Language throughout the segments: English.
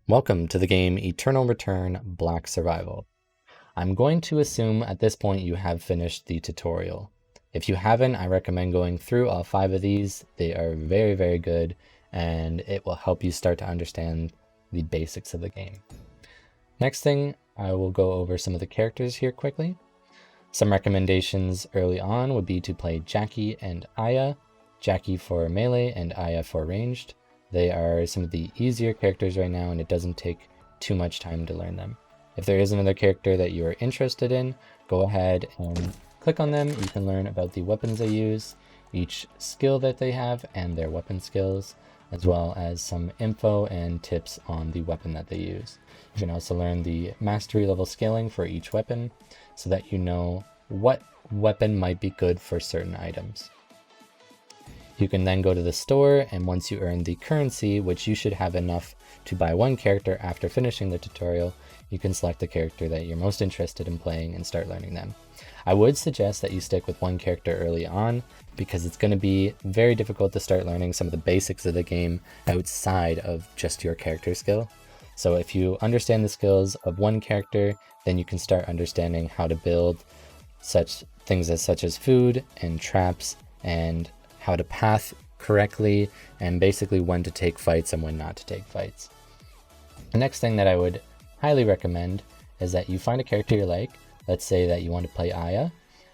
Welcome to the game Eternal Return Black Survival. I'm going to assume at this point you have finished the tutorial. If you haven't, I recommend going through all 5 of these. They are very, very good, and it will help you start to understand the basics of the game. Next thing, I will go over some of the characters here quickly. Some recommendations early on would be to play Jackie and Aya, Jackie for melee and Aya for ranged. They are some of the easier characters right now, and it doesn't take too much time to learn them. If there is another character that you are interested in, go ahead and click on them. You can learn about the weapons they use, each skill that they have, and their weapon skills, as well as some info and tips on the weapon that they use. You can also learn the mastery level scaling for each weapon, so that you know what weapon might be good for certain items. You can then go to the store, and once you earn the currency, which you should have enough to buy one character after finishing the tutorial, you can select the character that you're most interested in playing and start learning them. I would suggest that you stick with one character early on, because it's going to be very difficult to start learning some of the basics of the game outside of just your character skill. So if you understand the skills of one character, then you can start understanding how to build such things as food and traps, and how to path correctly, and basically when to take fights and when not to take fights. The next thing that I would highly recommend is that you find a character you like. Let's say that you want to play Aya,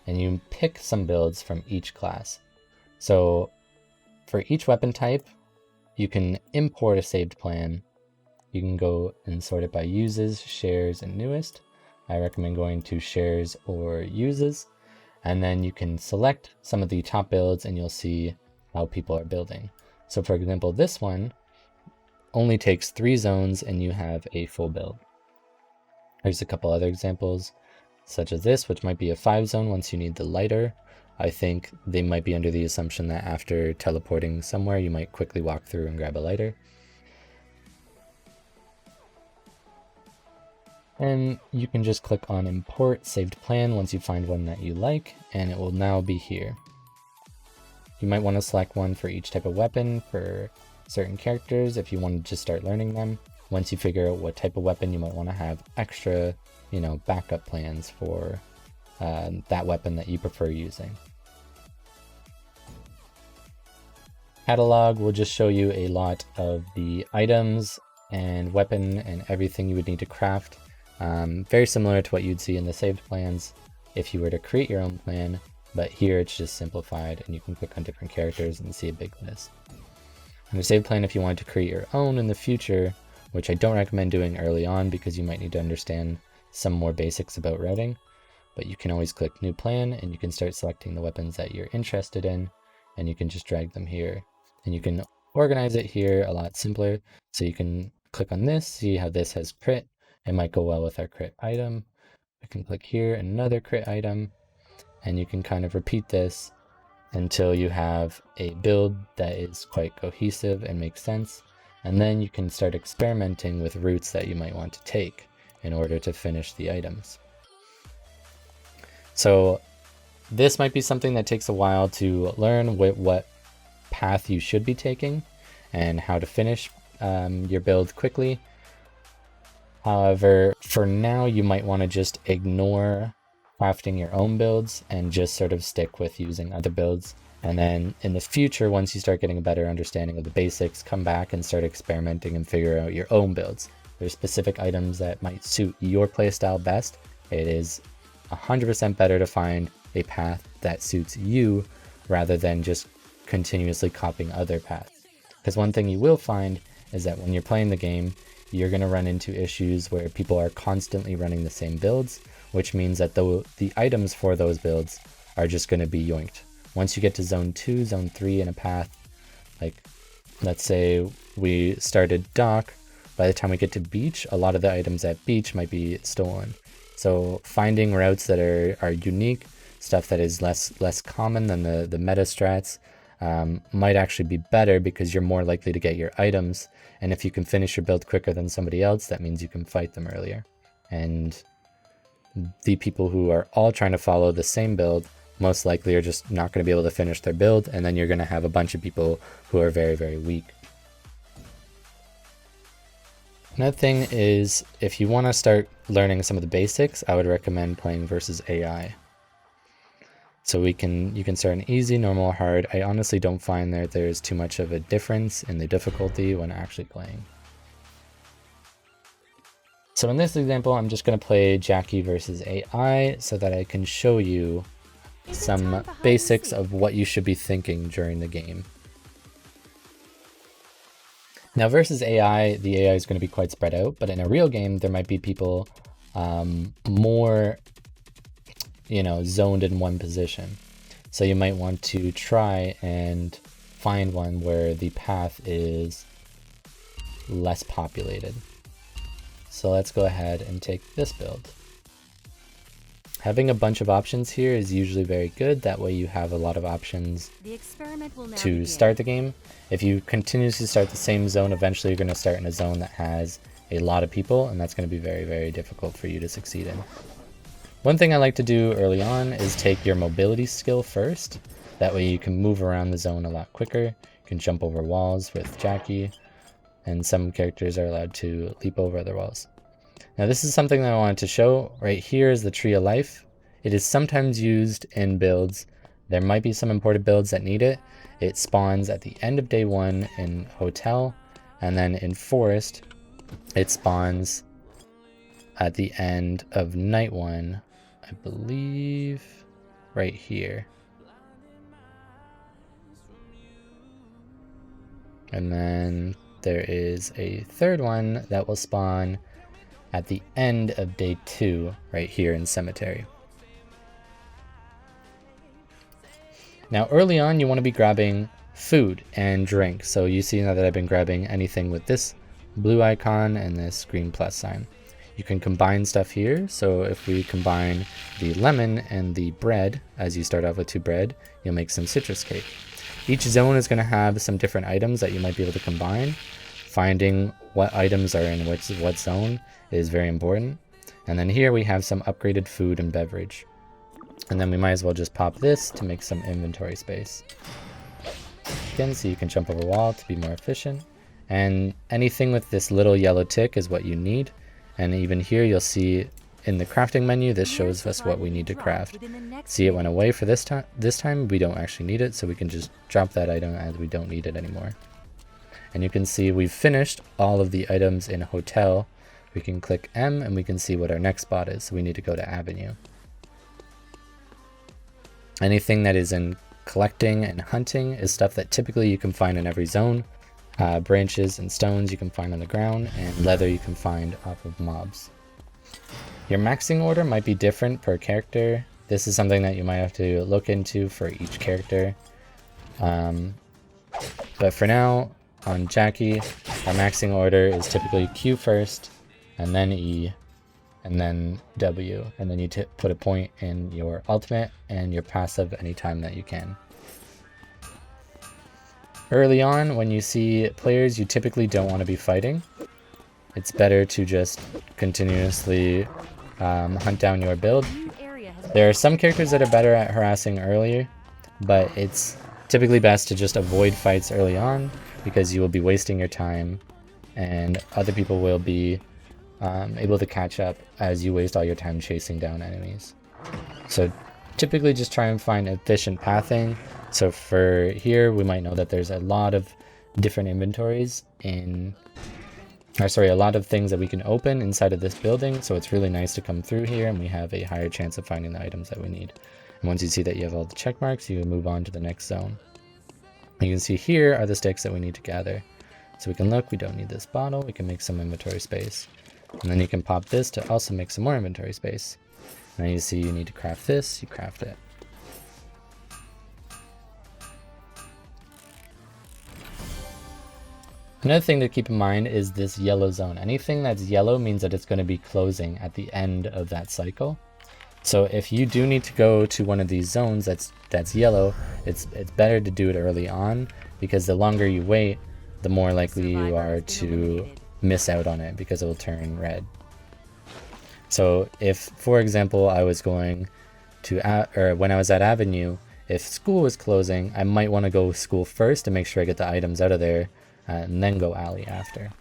and you pick some builds from each class. So for each weapon type, you can import a saved plan. You can go and sort it by uses, shares, and newest. I recommend going to shares or uses. And then you can select some of the top builds and you'll see how people are building. So for example, this one only takes 3 zones and you have a full build. There's a couple other examples, such as this, which might be a 5 zone once you need the lighter. I think they might be under the assumption that after teleporting somewhere, you might quickly walk through and grab a lighter. And you can just click on import saved plan once you find one that you like, and it will now be here. You might want to select one for each type of weapon for certain characters if you want to just start learning them. Once you figure out what type of weapon, you might want to have extra, backup plans for that weapon that you prefer using. Catalog will just show you a lot of the items and weapon and everything you would need to craft. Very similar to what you'd see in the saved plans if you were to create your own plan, but here it's just simplified and you can click on different characters and see a big list. On the saved plan, if you wanted to create your own in the future, which I don't recommend doing early on because you might need to understand some more basics about routing, but you can always click new plan and you can start selecting the weapons that you're interested in, and you can just drag them here. And you can organize it here a lot simpler, so you can click on this, see how this has crit. It might go well with our crit item. We can click here, another crit item, and you can kind of repeat this until you have a build that is quite cohesive and makes sense. And then you can start experimenting with routes that you might want to take in order to finish the items. So this might be something that takes a while to learn what path you should be taking and how to finish your build quickly. However, for now, you might want to just ignore crafting your own builds and just sort of stick with using other builds. And then in the future, once you start getting a better understanding of the basics, come back and start experimenting and figure out your own builds. There's specific items that might suit your playstyle best. It is 100% better to find a path that suits you rather than just continuously copying other paths. Because one thing you will find is that when you're playing the game, you're going to run into issues where people are constantly running the same builds, which means that the items for those builds are just going to be yoinked. Once you get to zone 2, zone 3 in a path, like let's say we started dock, by the time we get to beach, a lot of the items at beach might be stolen. So finding routes that are unique, stuff that is less common than the meta strats, might actually be better because you're more likely to get your items, and if you can finish your build quicker than somebody else, that means you can fight them earlier. And the people who are all trying to follow the same build most likely are just not going to be able to finish their build, and then you're going to have a bunch of people who are very, very weak. Another thing is, if you want to start learning some of the basics, I would recommend playing versus AI. So you can start an easy, normal, hard. I honestly don't find that there's too much of a difference in the difficulty when actually playing. So in this example, I'm just going to play Jackie versus AI so that I can show you some basics of what you should be thinking during the game. Now versus AI, the AI is going to be quite spread out, but in a real game, there might be people more, zoned in one position. So you might want to try and find one where the path is less populated. So let's go ahead and take this build. Having a bunch of options here is usually very good. That way you have a lot of options to start the game. If you continuously start the same zone, eventually you're going to start in a zone that has a lot of people, and that's going to be very, very difficult for you to succeed in. One thing I like to do early on is take your mobility skill first. That way you can move around the zone a lot quicker. You can jump over walls with Jackie, and some characters are allowed to leap over other walls. Now this is something that I wanted to show. Right here is the Tree of Life. It is sometimes used in builds. There might be some imported builds that need it. It spawns at the end of day 1 in Hotel, and then in Forest, it spawns at the end of night 1, I believe, right here. And then there is a third one that will spawn at the end of day 2, right here in Cemetery. Now early on you want to be grabbing food and drink. So you see now that I've been grabbing anything with this blue icon and this green plus sign. You can combine stuff here. So if we combine the lemon and the bread, as you start off with 2 bread, you'll make some citrus cake. Each zone is going to have some different items that you might be able to combine. Finding what items are in what zone is very important. And then here we have some upgraded food and beverage. And then we might as well just pop this to make some inventory space. Again, so you can jump over wall to be more efficient. And anything with this little yellow tick is what you need. And even here you'll see in the crafting menu, this shows us what we need to craft. See, it went away for this time we don't actually need it, so we can just drop that item as we don't need it anymore. And you can see we've finished all of the items in Hotel. We can click M and we can see what our next spot is. So we need to go to Avenue. Anything that is in collecting and hunting is stuff that typically you can find in every zone. Branches and stones you can find on the ground, and leather you can find off of mobs. Your maxing order might be different per character. This is something that you might have to look into for each character. But for now, on Jackie, our maxing order is typically Q first, and then E, and then W, and then you put a point in your ultimate and your passive anytime that you can. Early on, when you see players you typically don't want to be fighting, it's better to just continuously hunt down your build. There are some characters that are better at harassing earlier, but it's typically best to just avoid fights early on, because you will be wasting your time and other people will be able to catch up as you waste all your time chasing down enemies. So typically just try and find efficient pathing. So for here, we might know that there's a lot of different inventories a lot of things that we can open inside of this building. So it's really nice to come through here and we have a higher chance of finding the items that we need. And once you see that you have all the check marks, you can move on to the next zone. You can see here are the sticks that we need to gather. So we can look, we don't need this bottle, we can make some inventory space. And then you can pop this to also make some more inventory space. And then you see you need to craft this, you craft it. Another thing to keep in mind is this yellow zone. Anything that's yellow means that it's going to be closing at the end of that cycle. So if you do need to go to one of these zones that's yellow, it's better to do it early on, because the longer you wait, the more likely you are to miss out on it because it will turn red. So if, for example, I was going to, or when I was at Avenue, if school was closing, I might want to go school first to make sure I get the items out of there, and then go alley after.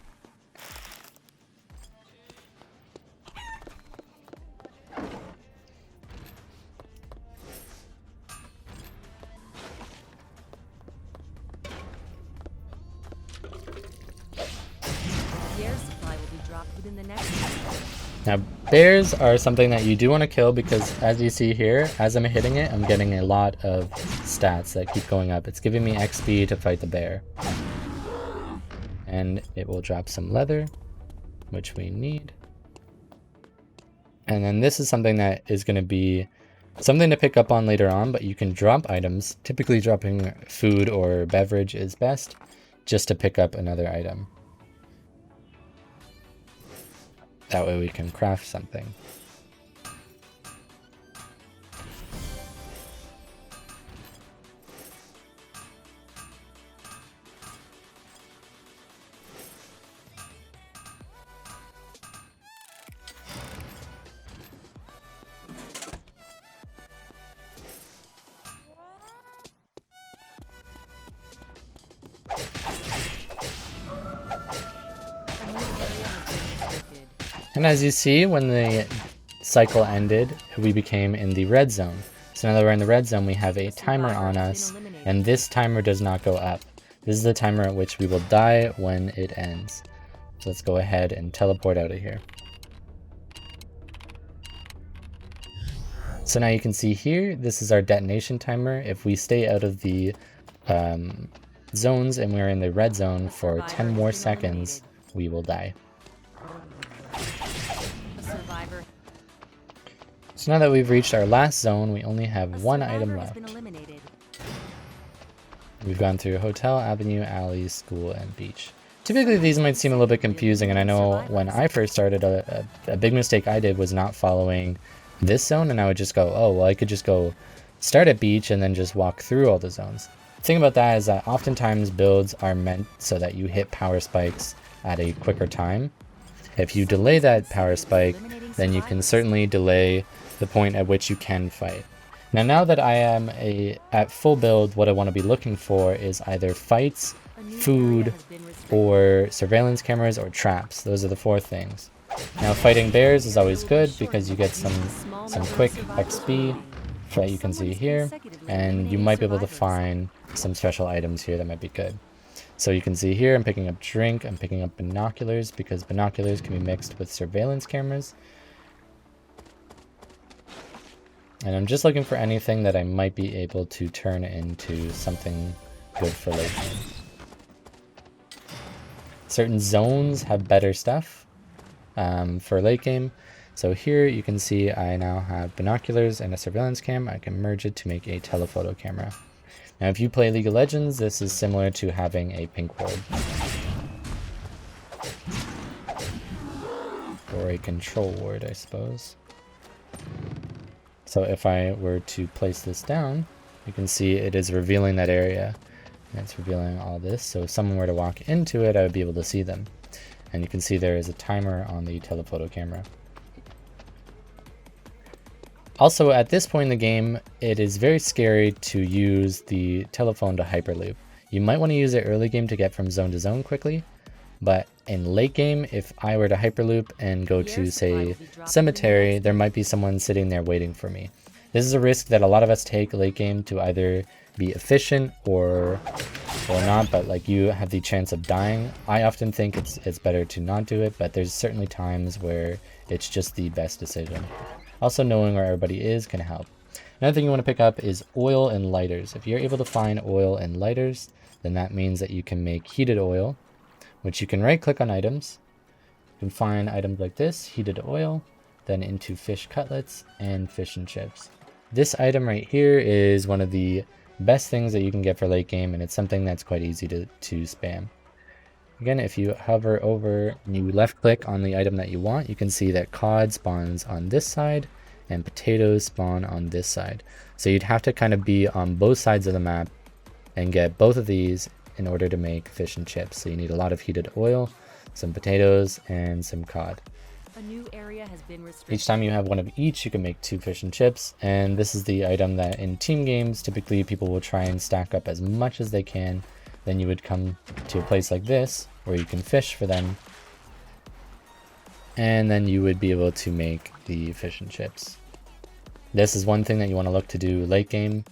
Now, bears are something that you do want to kill because, as you see here, as I'm hitting it, I'm getting a lot of stats that keep going up. It's giving me XP to fight the bear. And it will drop some leather, which we need. And then this is something that is going to be something to pick up on later on, but you can drop items. Typically dropping food or beverage is best, just to pick up another item. That way we can craft something. And as you see, when the cycle ended, we became in the red zone. So now that we're in the red zone, we have a timer on us, and this timer does not go up. This is the timer at which we will die when it ends. So let's go ahead and teleport out of here. So now you can see here, this is our detonation timer. If we stay out of the zones and we're in the red zone for 10 more seconds, we will die. So now that we've reached our last zone, we only have one item left. We've gone through hotel, avenue, alley, school, and beach. Typically these might seem a little bit confusing, and I know when I first started, a big mistake I did was not following this zone, and I would just go, oh, well, I could just go start at beach and then just walk through all the zones. The thing about that is that oftentimes builds are meant so that you hit power spikes at a quicker time. If you delay that power spike, then you can certainly delay the point at which you can fight. Now that I am at full build, what I want to be looking for is either fights, food, or surveillance cameras or traps. Those are the 4 things. Now fighting bears is always good because you get some quick XP that you can see here, and you might be able to find some special items here that might be good. So you can see here I'm picking up drink, I'm picking up binoculars because binoculars can be mixed with surveillance cameras. And I'm just looking for anything that I might be able to turn into something good for late game. Certain zones have better stuff for late game. So here you can see I now have binoculars and a surveillance cam. I can merge it to make a telephoto camera. Now if you play League of Legends, this is similar to having a pink ward. Or a control ward, I suppose. So if I were to place this down, you can see it is revealing that area. And it's revealing all this, so if someone were to walk into it, I would be able to see them. And you can see there is a timer on the telephoto camera. Also, at this point in the game, it is very scary to use the telephone to hyperloop. You might want to use it early game to get from zone to zone quickly, but in late game, if I were to hyperloop and go to, say, cemetery, there might be someone sitting there waiting for me. This is a risk that a lot of us take late game to either be efficient or not, but like you have the chance of dying. I often think it's better to not do it, but there's certainly times where it's just the best decision. Also, knowing where everybody is can help. Another thing you want to pick up is oil and lighters. If you're able to find oil and lighters, then that means that you can make heated oil, which you can right click on items. You can find items like this, heated oil, then into fish cutlets and fish and chips. This item right here is one of the best things that you can get for late game, and it's something that's quite easy to spam. Again, if you hover over and you left click on the item that you want, you can see that cod spawns on this side and potatoes spawn on this side. So you'd have to kind of be on both sides of the map and get both of these in order to make fish and chips. So you need a lot of heated oil, some potatoes, and some cod. A new area has been restricted. Each time you have one of each, you can make 2 fish and chips, and this is the item that in team games, typically people will try and stack up as much as they can. Then you would come to a place like this, where you can fish for them, and then you would be able to make the fish and chips. This is one thing that you want to look to do late game,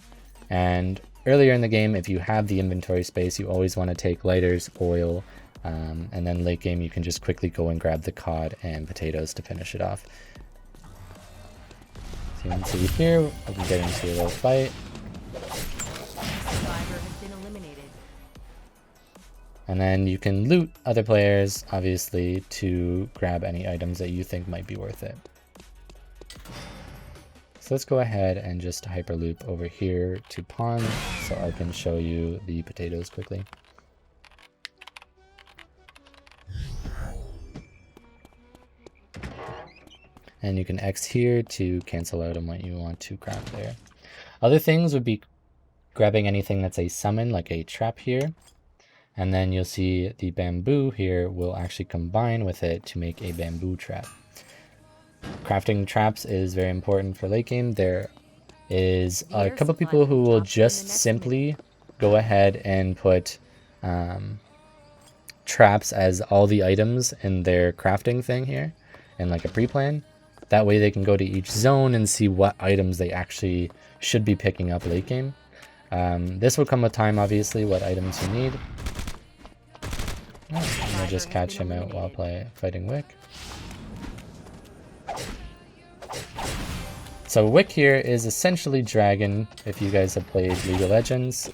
and earlier in the game, if you have the inventory space, you always want to take lighters, oil, And then late game, you can just quickly go and grab the cod and potatoes to finish it off. So you can see here, we can get into a little fight. Survivor has been eliminated. And then you can loot other players, obviously, to grab any items that you think might be worth it. So let's go ahead and just hyperloop over here to pawn so I can show you the potatoes quickly. And you can X here to cancel out on what you want to craft there. Other things would be grabbing anything that's a summon, like a trap here. And then you'll see the bamboo here will actually combine with it to make a bamboo trap. Crafting traps is very important for late game. There is a couple people who will just simply go ahead and put traps as all the items in their crafting thing here and like a pre-plan. That way they can go to each zone and see what items they actually should be picking up late game. This will come with time, obviously, what items you need. I'm gonna just catch him out while fighting Wick. So Wick here is essentially Dragon, if you guys have played League of Legends.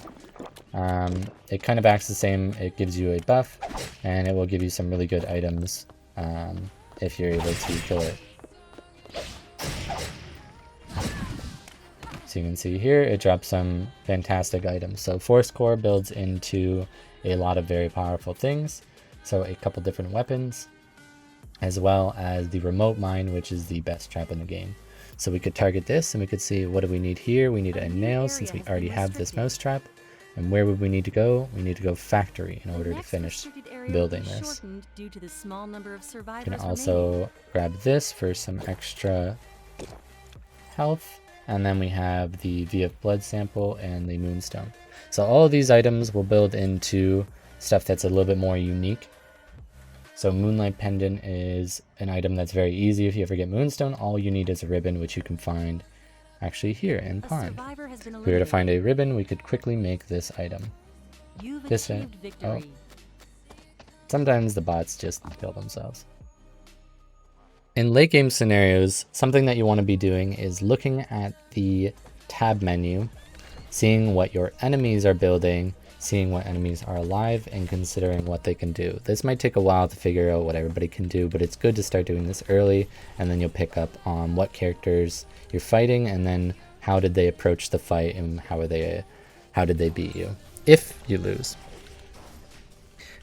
It kind of acts the same. It gives you a buff, and it will give you some really good items if you're able to kill it. So you can see here, it drops some fantastic items. So Force Core builds into a lot of very powerful things. So a couple different weapons, as well as the remote mine, which is the best trap in the game. So we could target this and we could see, what do we need here? We need a nail since we already have this mousetrap. And where would we need to go? We need to go factory in order to finish building this. You can also grab this for some extra health. And then we have the VF blood sample and the moonstone. So all of these items will build into stuff that's a little bit more unique. So Moonlight Pendant is an item that's very easy. If you ever get Moonstone, all you need is a ribbon, which you can find actually here in Pond. If we were to find a ribbon, we could quickly make this item. Oh. Sometimes the bots just kill themselves. In late game scenarios, something that you want to be doing is looking at the tab menu, seeing what your enemies are building, seeing what enemies are alive, and considering what they can do. This might take a while to figure out what everybody can do, but it's good to start doing this early, and then you'll pick up on what characters you're fighting, and then how did they approach the fight, and how did they beat you, if you lose.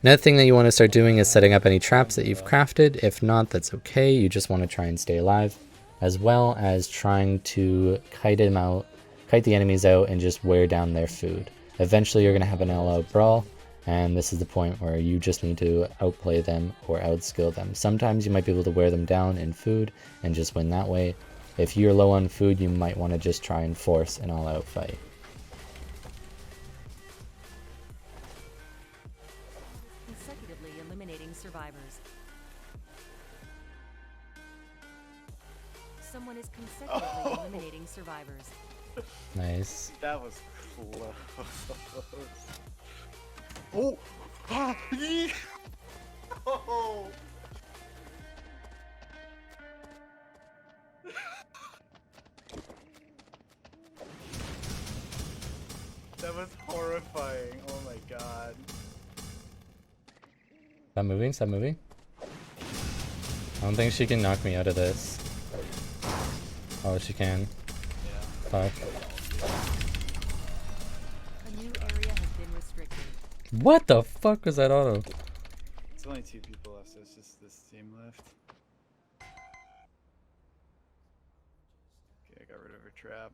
Another thing that you want to start doing is setting up any traps that you've crafted. If not, that's okay. You just want to try and stay alive, as well as trying to kite the enemies out and just wear down their food. Eventually you're going to have an all-out brawl, and this is the point where you just need to outplay them or outskill them. Sometimes you might be able to wear them down in food and just win that way. If you're low on food, you might want to just try and force an all-out fight. Consecutively eliminating survivors. Someone is consecutively eliminating survivors. Nice. That was close. Oh! Ah! Oh! That was horrifying. Oh my god. Stop moving, stop moving. I don't think she can knock me out of this. Oh, she can. Yeah. Fuck. A new area has been restricted. What the fuck was that auto? It's only 2 people left, so it's just this team left. Okay, I got rid of her trap.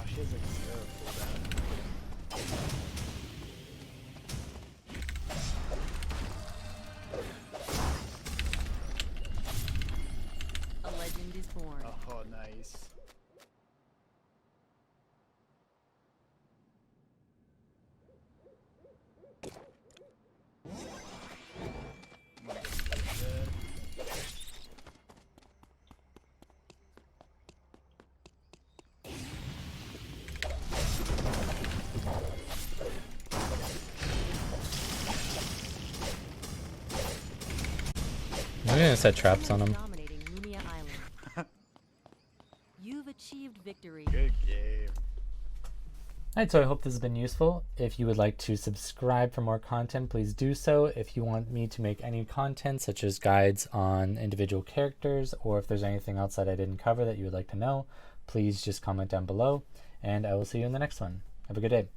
She has like 0 cooldown. A legend is born. Oh, nice. gonna set traps on them. Dominating Lumia Island. You've achieved victory. Good game. Alright, so I hope this has been useful. If you would like to subscribe for more content, please do so. If you want me to make any content, such as guides on individual characters, or if there's anything else that I didn't cover that you would like to know, please just comment down below, and I will see you in the next one. Have a good day.